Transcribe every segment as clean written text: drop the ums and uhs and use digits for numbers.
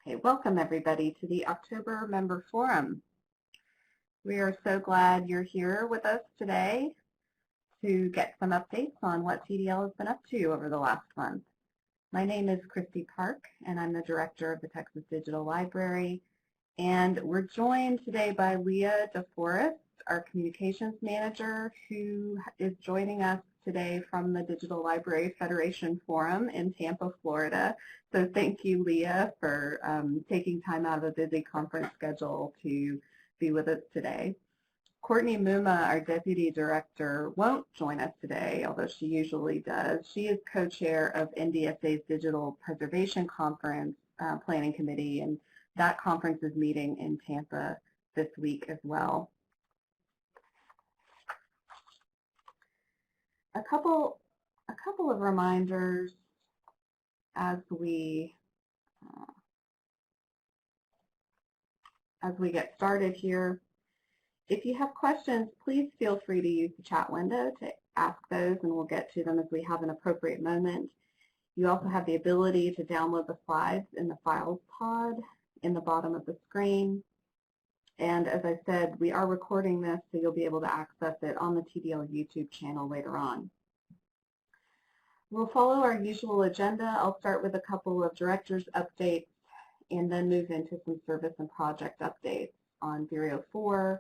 Okay, welcome everybody to the October Member Forum. We are so glad you're here with us today to get some updates on what TDL has been up to over the last month. My name is Kristi Park, and I'm the Director of the Texas Digital Library. And we're joined today by Leah DeForest, our Communications Manager, who is joining us today from the Digital Library Federation Forum in Tampa, Florida. So thank you, Leah, for taking time out of a busy conference schedule to be with us today. Courtney Muah, our Deputy Director, won't join us today, although she usually does. She is co-chair of NDSA's Digital Preservation Conference Planning Committee, and that conference is meeting in Tampa this week as well. A couple of reminders as we get started here. If you have questions, please feel free to use the chat window to ask those, and we'll get to them as we have an appropriate moment. You also have the ability to download the slides in the Files pod in the bottom of the screen. And as I said, we are recording this, so you'll be able to access it on the TDL YouTube channel later on. We'll follow our usual agenda. I'll start with a couple of directors' updates and then move into some service and project updates on Vireo 4,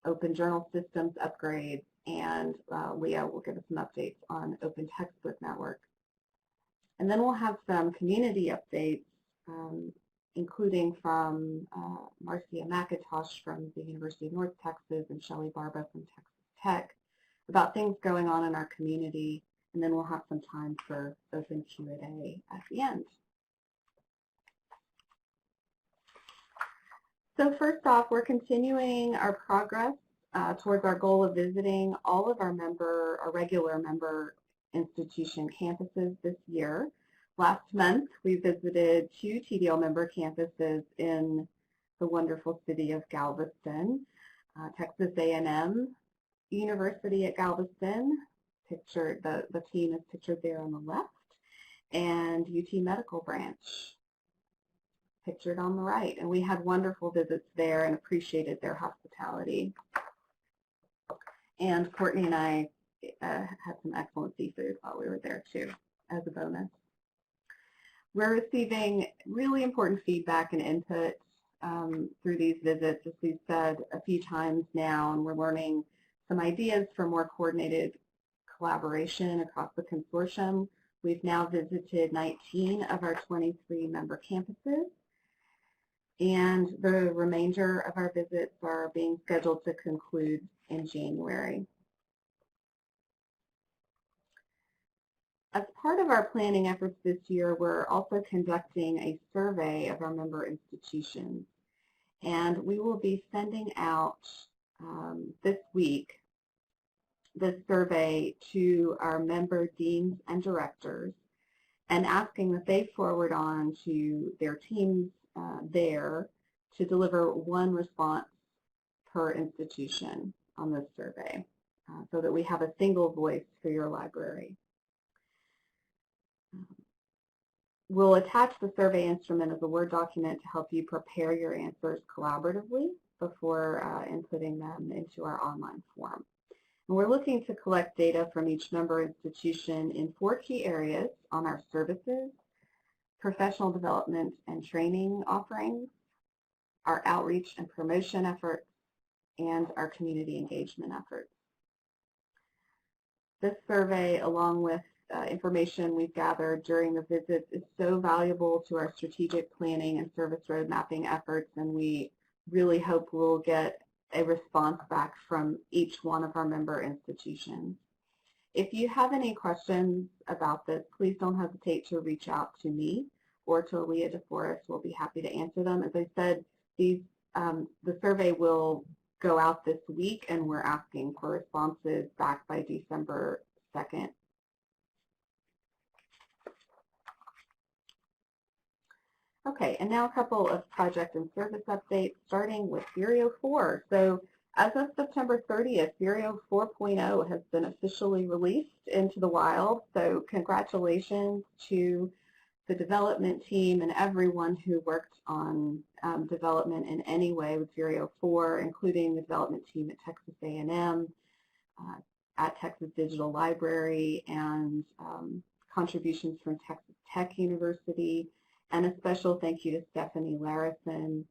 Open Journal Systems upgrades, and Leah will give us some updates on Open Textbook Network. And then we'll have some community updates, including from Marcia McIntosh from the University of North Texas and Shelley Barba from Texas Tech about things going on in our community, and then we'll have some time for open Q&A at the end. So first off, we're continuing our progress towards our goal of visiting all of our regular member institution campuses this year. Last month, we visited 2 TDL member campuses in the wonderful city of Galveston, Texas A&M University at Galveston, pictured, the team is pictured there on the left, and UT Medical Branch, pictured on the right. And we had wonderful visits there and appreciated their hospitality. And Courtney and I had some excellent seafood while we were there too, as a bonus. We're receiving really important feedback and input through these visits, as we've said a few times now, and we're learning some ideas for more coordinated collaboration across the consortium. We've now visited 19 of our 23 member campuses, and the remainder of our visits are being scheduled to conclude in January. As part of our planning efforts this year, we're also conducting a survey of our member institutions, and we will be sending out this week this survey to our member deans and directors and asking that they forward on to their teams there to deliver one response per institution on this survey so that we have a single voice for your library. We'll attach the survey instrument as a Word document to help you prepare your answers collaboratively before inputting them into our online form. And we're looking to collect data from each member institution in 4 key areas on our services, professional development and training offerings, our outreach and promotion efforts, and our community engagement efforts. This survey, along with information we've gathered during the visits, is so valuable to our strategic planning and service road mapping efforts, and we really hope we'll get a response back from each one of our member institutions. If you have any questions about this, please don't hesitate to reach out to me or to Leah DeForest. We'll be happy to answer them. As I said, the survey will go out this week, and we're asking for responses back by December 2nd. Okay, and now a couple of project and service updates, starting with Vireo 4. So as of September 30th, Vireo 4.0 has been officially released into the wild. So congratulations to the development team and everyone who worked on development in any way with Vireo 4, including the development team at Texas A&M, at Texas Digital Library, and contributions from Texas Tech University, and a special thank you to Stephanie Larison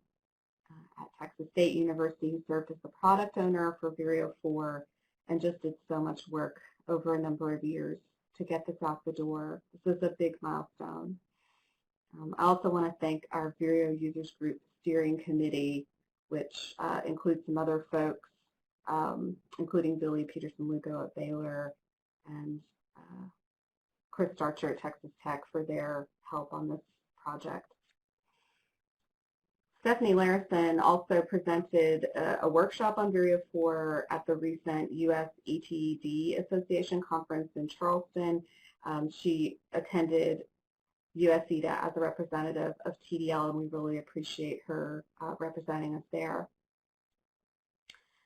at Texas State University, who served as the product owner for Vireo 4 and just did so much work over a number of years to get this out the door. This is a big milestone. I also want to thank our Vireo Users Group Steering Committee, which includes some other folks, including Billy Peterson-Lugo at Baylor and Chris Starcher at Texas Tech for their help on this project. Stephanie Larison also presented a workshop on Vireo 4 at the recent USETDA Association conference in Charleston. She attended USETDA as a representative of TDL, and we really appreciate her representing us there.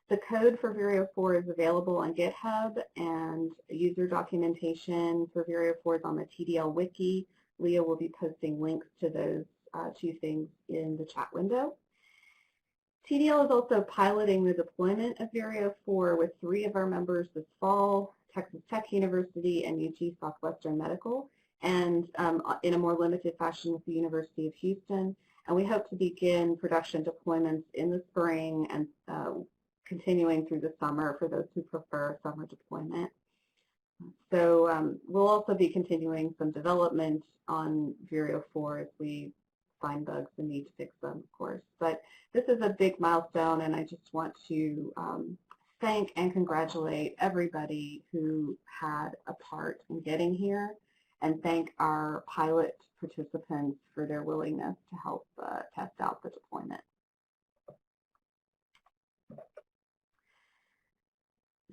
The code for Vireo 4 is available on GitHub, and user documentation for Vireo 4 is on the TDL Wiki. Leah will be posting links to those two things in the chat window. TDL is also piloting the deployment of Vireo 4 with 3 of our members this fall, Texas Tech University and UT Southwestern Medical, and in a more limited fashion with the University of Houston. And we hope to begin production deployments in the spring and continuing through the summer for those who prefer summer deployment. So we'll also be continuing some development on Vireo 4 as we find bugs and need to fix them, of course. But this is a big milestone, and I just want to thank and congratulate everybody who had a part in getting here, and thank our pilot participants for their willingness to help test out the deployment.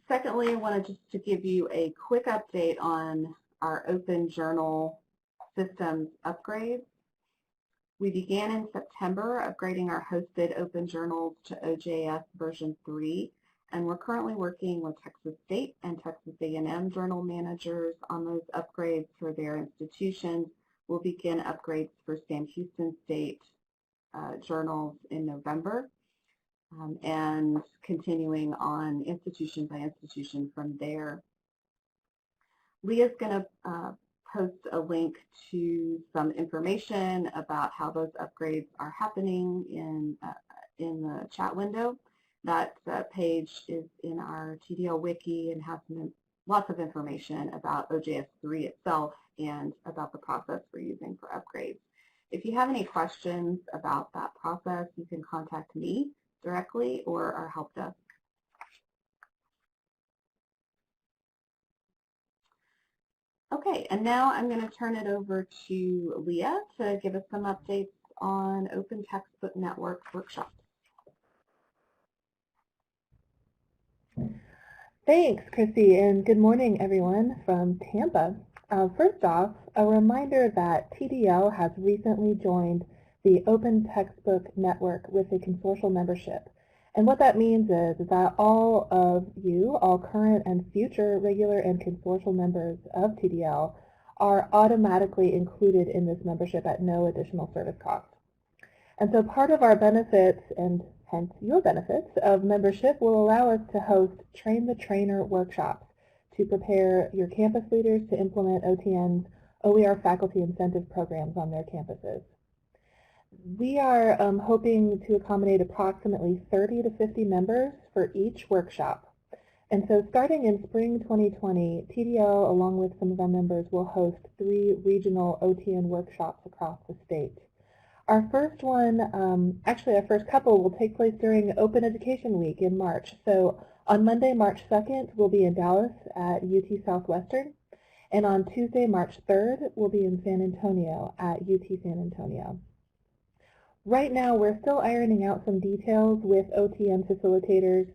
Secondly, I wanted just to give you a quick update on our open journal systems upgrades. We began in September upgrading our hosted open journals to OJS version 3, and we're currently working with Texas State and Texas A&M journal managers on those upgrades for their institutions. We'll begin upgrades for Sam Houston State journals in November, and continuing on institution by institution from there. Leah's going to post a link to some information about how those upgrades are happening in the chat window. That page is in our TDL Wiki and has lots of information about OJS 3 itself and about the process we're using for upgrades. If you have any questions about that process, you can contact me directly or our help desk. Okay, and now I'm going to turn it over to Leah to give us some updates on Open Textbook Network workshops. Thanks, Kristi, and good morning, everyone from Tampa. First off, a reminder that TDL has recently joined the Open Textbook Network with a consortial membership. And what that means is that all of you, all current and future regular and consortial members of TDL, are automatically included in this membership at no additional service cost. And so part of our benefits, and hence your benefits, of membership will allow us to host Train the Trainer workshops to prepare your campus leaders to implement OTN's OER faculty incentive programs on their campuses. We are hoping to accommodate approximately 30 to 50 members for each workshop. And so starting in spring 2020, TDL, along with some of our members, will host 3 regional OTN workshops across the state. Our first one, actually our first couple, will take place during Open Education Week in March. So on Monday, March 2nd, we'll be in Dallas at UT Southwestern. And on Tuesday, March 3rd, we'll be in San Antonio at UT San Antonio. Right now, we're still ironing out some details with OTN facilitators,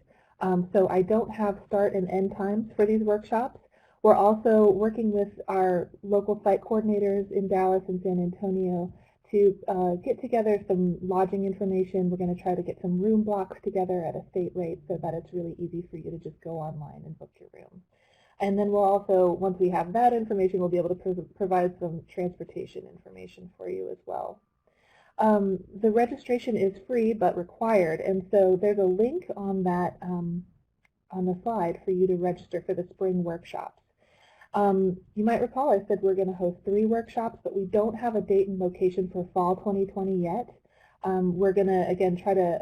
so I don't have start and end times for these workshops. We're also working with our local site coordinators in Dallas and San Antonio to get together some lodging information. We're going to try to get some room blocks together at a state rate so that it's really easy for you to just go online and book your room. And then we'll also, once we have that information, we'll be able to provide some transportation information for you as well. The registration is free but required, and so there's a link on that on the slide for you to register for the spring workshops. You might recall I said we're going to host 3 workshops, but we don't have a date and location for fall 2020 yet. We're going to, again, try to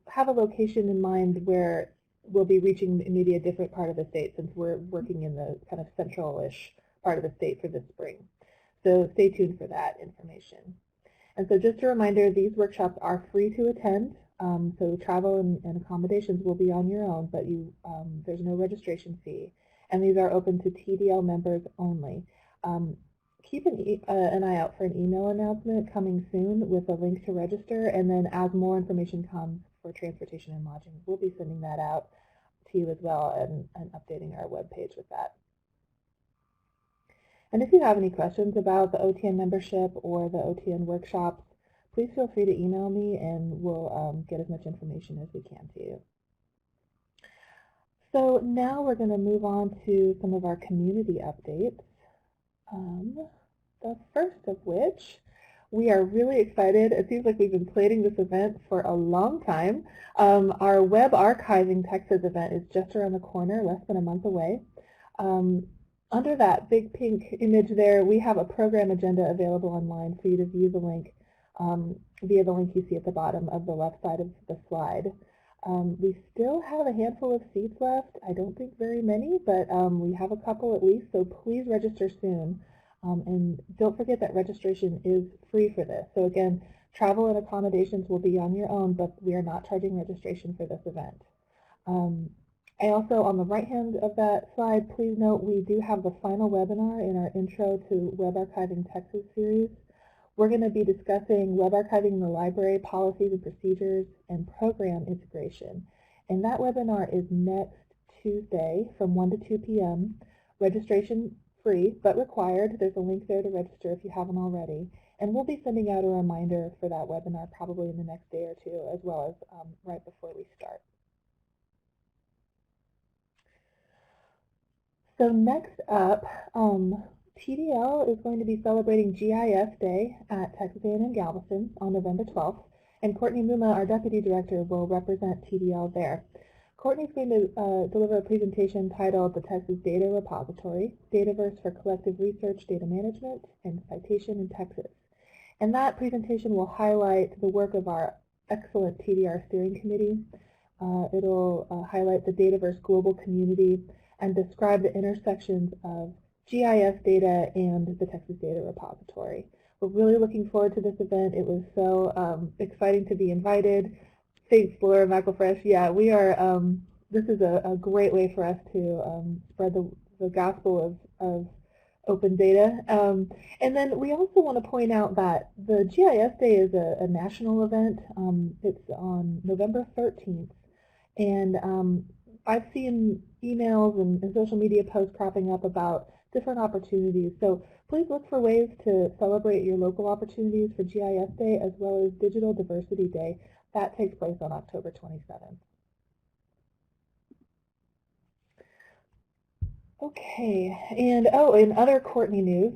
have a location in mind where we'll be reaching maybe a different part of the state, since we're working in the kind of central-ish part of the state for this spring. So stay tuned for that information. And so just a reminder, these workshops are free to attend, so travel and accommodations will be on your own, but there's no registration fee. And these are open to TDL members only. Keep an eye out for an email announcement coming soon with a link to register, and then as more information comes for transportation and lodging, we'll be sending that out to you as well and updating our webpage with that. And if you have any questions about the OTN membership or the OTN workshops, please feel free to email me and we'll get as much information as we can to you. So now we're going to move on to some of our community updates. The first of which, we are really excited. It seems like we've been planning this event for a long time. Our Web Archiving Texas event is just around the corner, less than a month away. Under that big pink image there, we have a program agenda available online for you to view the link via the link you see at the bottom of the left side of the slide. We still have a handful of seats left. I don't think very many, but we have a couple at least, so please register soon. And don't forget that registration is free for this. So again, travel and accommodations will be on your own, but we are not charging registration for this event. I also, on the right hand of that slide, please note we do have the final webinar in our Intro to Web Archiving Texas series. We're going to be discussing web archiving in the library, policies and procedures, and program integration. And that webinar is next Tuesday from 1 to 2 p.m. Registration free, but required. There's a link there to register if you haven't already. And we'll be sending out a reminder for that webinar probably in the next day or two, as well as right before we start. So next up, TDL is going to be celebrating GIS Day at Texas A&M Galveston on November 12th, and Courtney Muah, our Deputy Director, will represent TDL there. Courtney's going to deliver a presentation titled The Texas Data Repository, Dataverse for Collective Research, Data Management, and Citation in Texas. And that presentation will highlight the work of our excellent TDR steering committee. It'll highlight the Dataverse global community and describe the intersections of GIS data and the Texas Data Repository. We're really looking forward to this event. It was so exciting to be invited. Thanks, Laura McIntosh. Yeah, we are. This is a great way for us to spread the gospel of open data. And then we also want to point out that the GIS Day is a national event. It's on November 13th, and I've seen emails and social media posts cropping up about different opportunities. So please look for ways to celebrate your local opportunities for GIS Day as well as Digital Diversity Day. That takes place on October 27th. Okay, and in other Courtney news,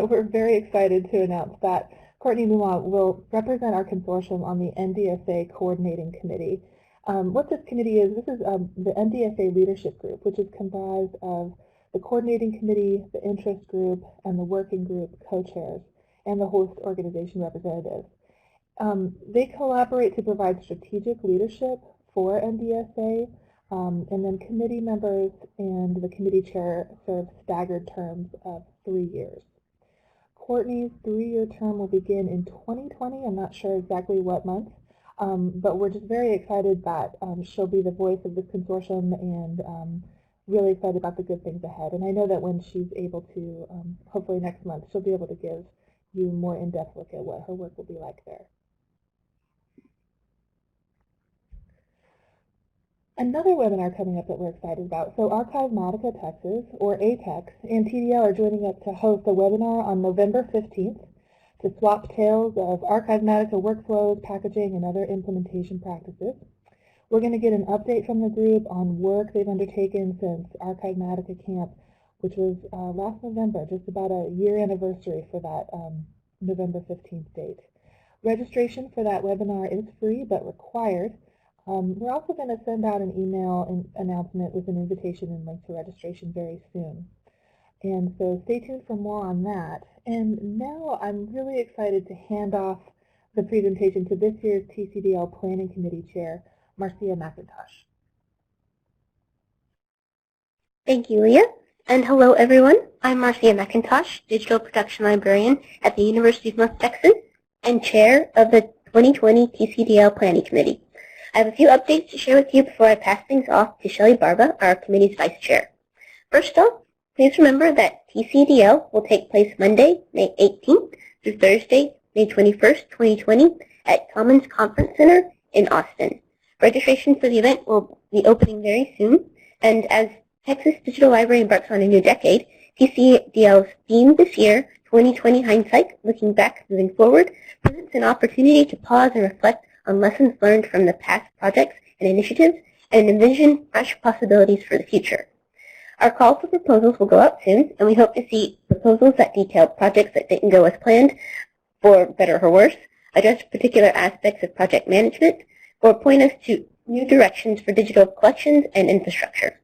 we're very excited to announce that Courtney Muah will represent our consortium on the NDSA Coordinating Committee. What this committee is, this is the NDSA Leadership Group, which is comprised of the Coordinating Committee, the Interest Group, and the Working Group co-chairs, and the host organization representatives. They collaborate to provide strategic leadership for NDSA, and then committee members and the committee chair serve staggered terms of 3 years. Courtney's 3-year term will begin in 2020. I'm not sure exactly what month, but we're just very excited that she'll be the voice of this consortium and really excited about the good things ahead. And I know that when she's able to, hopefully next month, she'll be able to give you a more in-depth look at what her work will be like there. Another webinar coming up that we're excited about. So Archivematica Texas, or A-Tex, and TDL are joining us to host a webinar on November 15th to swap tales of Archivematica workflows, packaging, and other implementation practices. We're going to get an update from the group on work they've undertaken since Archivematica Camp which was last November, just about a year anniversary for that November 15th date. Registration for that webinar is free but required. We're also going to send out an email announcement with an invitation and link to registration very soon. And so stay tuned for more on that. And now I'm really excited to hand off the presentation to this year's TCDL Planning Committee Chair, Marcia McIntosh. Thank you, Leah. And hello, everyone. I'm Marcia McIntosh, Digital Production Librarian at the University of North Texas and Chair of the 2020 TCDL Planning Committee. I have a few updates to share with you before I pass things off to Shelley Barba, our committee's Vice Chair. First off, please remember that TCDL will take place Monday, May 18th through Thursday, May 21st, 2020 at Commons Conference Center in Austin. Registration for the event will be opening very soon, and as Texas Digital Library embarks on a new decade, TCDL's theme this year, 2020 Hindsight, Looking Back, Moving Forward, presents an opportunity to pause and reflect on lessons learned from the past projects and initiatives and envision fresh possibilities for the future. Our call for proposals will go out soon, and we hope to see proposals that detail projects that didn't go as planned, for better or worse, address particular aspects of project management, or point us to new directions for digital collections and infrastructure.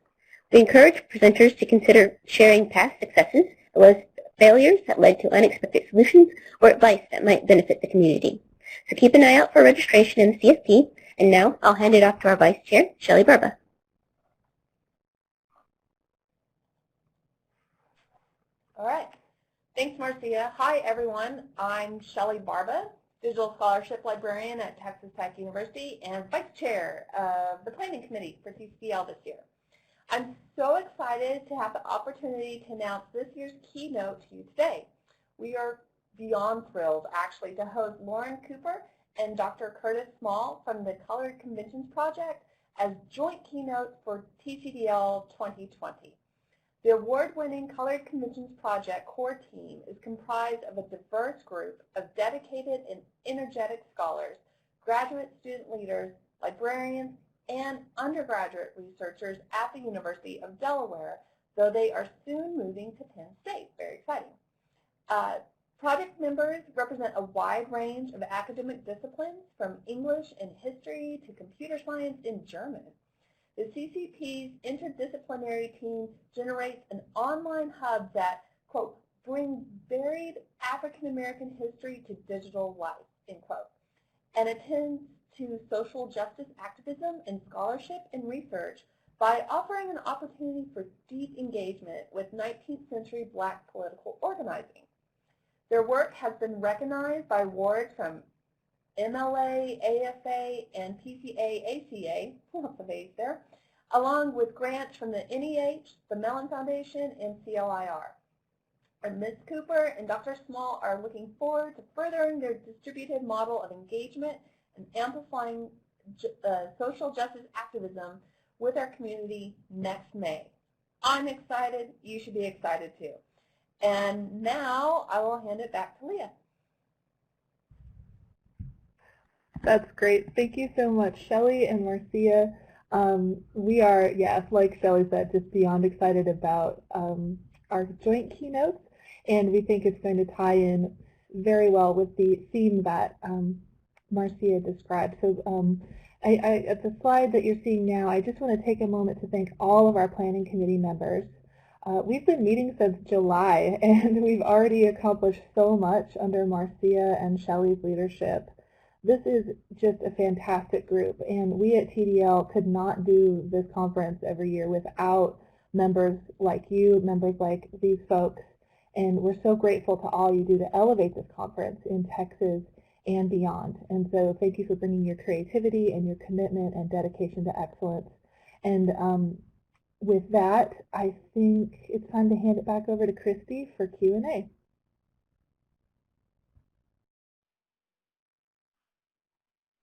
We encourage presenters to consider sharing past successes, as well as failures that led to unexpected solutions or advice that might benefit the community. So keep an eye out for registration in the CFP, and now I'll hand it off to our Vice Chair, Shelley Barba. All right. Thanks, Marcia. Hi, everyone. I'm Shelley Barba, Digital Scholarship Librarian at Texas Tech University and Vice Chair of the Planning Committee for TCDL this year. I'm so excited to have the opportunity to announce this year's keynote to you today. We are beyond thrilled, actually, to host Lauren Cooper and Dr. Curtis Small from the Colored Conventions Project as joint keynotes for TCDL 2020. The award-winning Colored Conventions Project core team is comprised of a diverse group of dedicated and energetic scholars, graduate student leaders, librarians, and undergraduate researchers at the University of Delaware, though they are soon moving to Penn State. Very exciting. Project members represent a wide range of academic disciplines, from English and history to computer science and German. The CCP's interdisciplinary team generates an online hub that, quote, brings varied African-American history to digital life, end quote, and attends to social justice activism and scholarship and research by offering an opportunity for deep engagement with 19th century Black political organizing. Their work has been recognized by awards from MLA, AFA, and PCA-ACA, lots of A's there, along with grants from the NEH, the Mellon Foundation, and CLIR. And Ms. Cooper and Dr. Small are looking forward to furthering their distributed model of engagement and amplifying social justice activism with our community next May. I'm excited. You should be excited too. And now I will hand it back to Leah. That's great. Thank you so much, Shelley and Marcia. We are, yes, like Shelley said, just beyond excited about our joint keynotes, and we think it's going to tie in very well with the theme that Marcia described. So at the slide that you're seeing now, I just want to take a moment to thank all of our planning committee members. We've been meeting since July, and we've already accomplished so much under Marcia and Shelley's leadership. This is just a fantastic group, and we at TDL could not do this conference every year without members like you, members like these folks, and we're so grateful to all you do to elevate this conference in Texas and beyond. And so thank you for bringing your creativity and your commitment and dedication to excellence. And with that, I think it's time to hand it back over to Kristi for Q&A.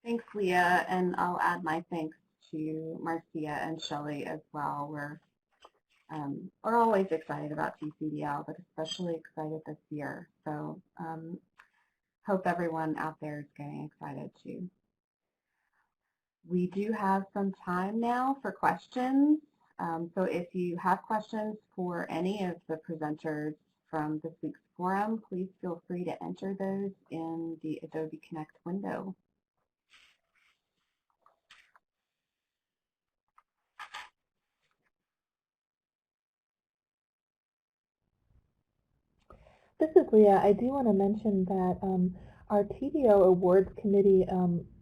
Thanks, Leah, and I'll add my thanks to Marcia and Shelley as well. We're always excited about TCDL, but especially excited this year. So hope everyone out there is getting excited too. We do have some time now for questions. So if you have questions for any of the presenters from this week's forum, please feel free to enter those in the Adobe Connect window. This is Leah. I do want to mention that our TDL Awards Committee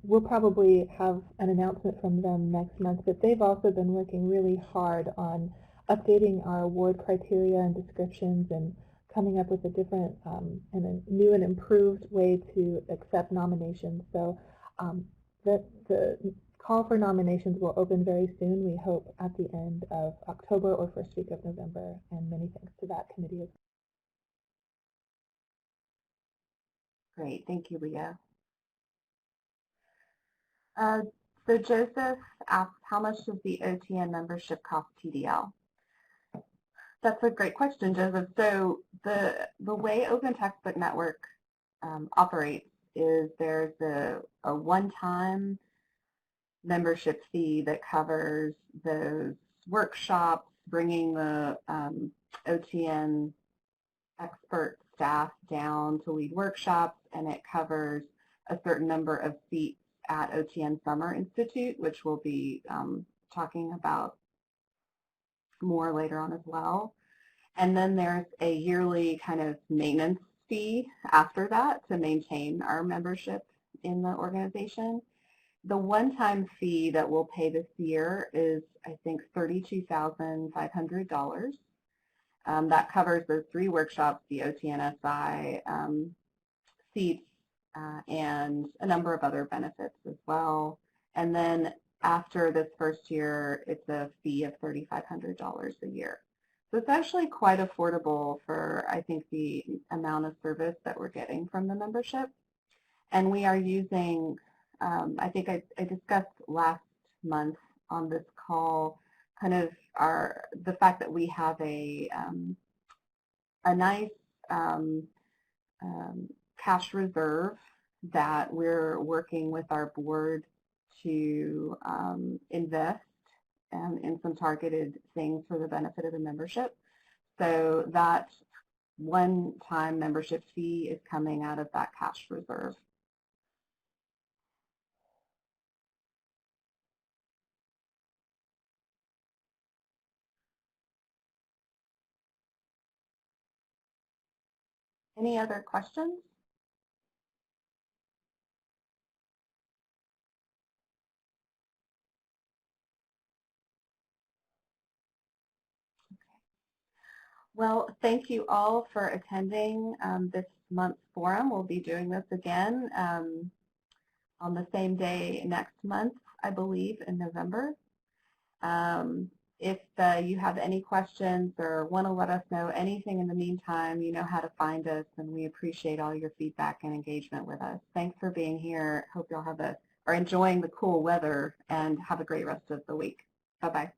will probably have an announcement from them next month, but they've also been working really hard on updating our award criteria and descriptions and coming up with a different and a new and improved way to accept nominations. So the call for nominations will open very soon, we hope at the end of October or first week of November, and many thanks to that committee as well. Great, thank you, Leah. So Joseph asked, how much does the OTN membership cost TDL? That's a great question, Joseph. So the way Open Textbook Network operates is there's a one-time membership fee that covers those workshops, bringing the OTN expert staff down to lead workshops, and it covers a certain number of seats at OTN Summer Institute, which we'll be talking about more later on as well. And then there's a yearly kind of maintenance fee after that to maintain our membership in the organization. The one-time fee that we'll pay this year is, I think, $32,500. That covers those 3 workshops, the OTNSI seats, and a number of other benefits as well. And then after this first year, it's a fee of $3,500 a year. So it's actually quite affordable for, I think, the amount of service that we're getting from the membership. And we are using, I think I discussed last month on this call, kind of the fact that we have a nice cash reserve that we're working with our board to invest in some targeted things for the benefit of the membership. So that one-time membership fee is coming out of that cash reserve. Any other questions? Well, thank you all for attending this month's forum. We'll be doing this again on the same day next month, I believe, in November. If you have any questions or want to let us know anything in the meantime, you know how to find us, and we appreciate all your feedback and engagement with us. Thanks for being here. Hope y'all are enjoying the cool weather, and have a great rest of the week. Bye-bye.